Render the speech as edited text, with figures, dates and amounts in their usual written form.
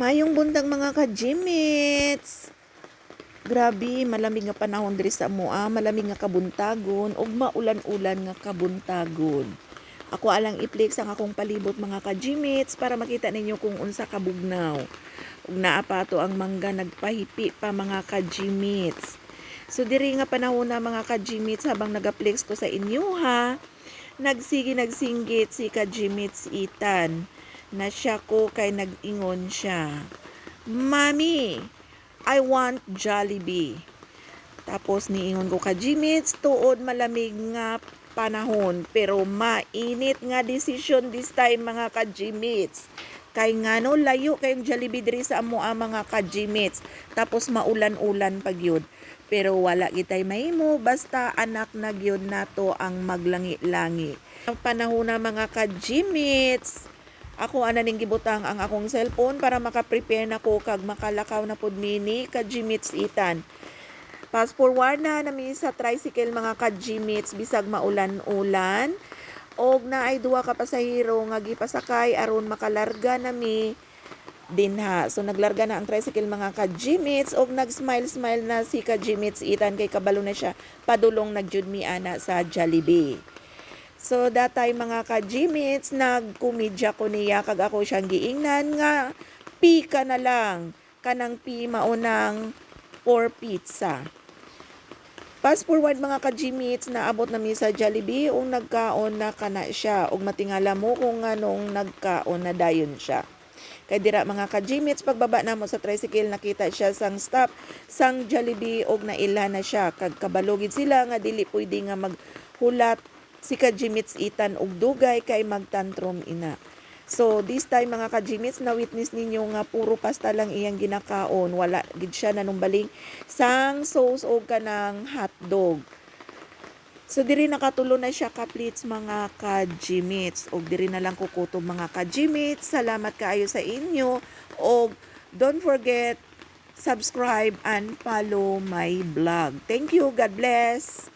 Mayong buntag mga ka-Jimmits. Grabe, malamig nga panahon diri sa amoa, malamig nga kabuntagon ug maulan-ulan nga kabuntagon. Ako alang i-flex ang akong palibot mga ka-Jimmits para makita ninyo kung unsa kabugnaw. Ug naa pa ato ang mangga nagpahipi pa mga ka-Jimmits. So diri nga panahon na mga ka-Jimmits habang naga-flex ko sa inyo ha. Nagsinggit si ka-Jimmits Ethan na siya ko kay nag-ingon siya. Mami, I want Jollibee. Tapos niingon ko ka-Jimmits, tuod malamig nga panahon pero mainit nga decision this time mga ka-Jimmits. Kay ngano layo kayong Jollibee diri sa amo mga ka-Jimmits. Tapos maulan-ulan pag yun. Pero wala gitay mahimo basta anak na gyud nato ang maglangi-langi. Ang panahon na mga ka-Jimmits. Ako ning gibutang ang akong cellphone para maka-prepare na ko kag makalakaw na pud mini ka-Jimmits Ethan. Fast forward na nami sa tricycle mga ka-Jimmits bisag maulan-ulan. Og naay duha ka pasahero nga gipasakay aron makalarga nami dinha. So naglarga na ang tricycle mga ka-Jimmits og nag-smile na si ka-Jimmits Ethan kay kabalo na siya padulong nagjud mi ana sa Jollibee. So datay mga ka-Jimmits nagkomedya ko niya kag ako siyang giingnan nga pika na lang kanang pi maunang 4 pizza. Fast forward mga ka-Jimmits na abot nami sa Jollibee ug nagkaon na kana siya ug matingala mo kung anong nagkaon na dayon siya. Kay dira mga ka-Jimmits pagbaba namo sa tricycle nakita siya sang stop sang Jollibee ug naila na siya kag kabalogid sila nga dili pwede nga maghulat si ka-Jimmits Ethan og dugay kay magtantrum ina. So this time mga ka-Jimmits na witness ninyo nga puro pasta lang iyang ginakaon, wala gid siya nanumbaling sang sauce og kanang hotdog. So diri nakatulo na siya ka-plates mga ka-Jimmits og diri na lang kukutob mga ka-Jimmits. Salamat kaayo sa inyo og don't forget subscribe and follow my vlog. Thank you. God bless.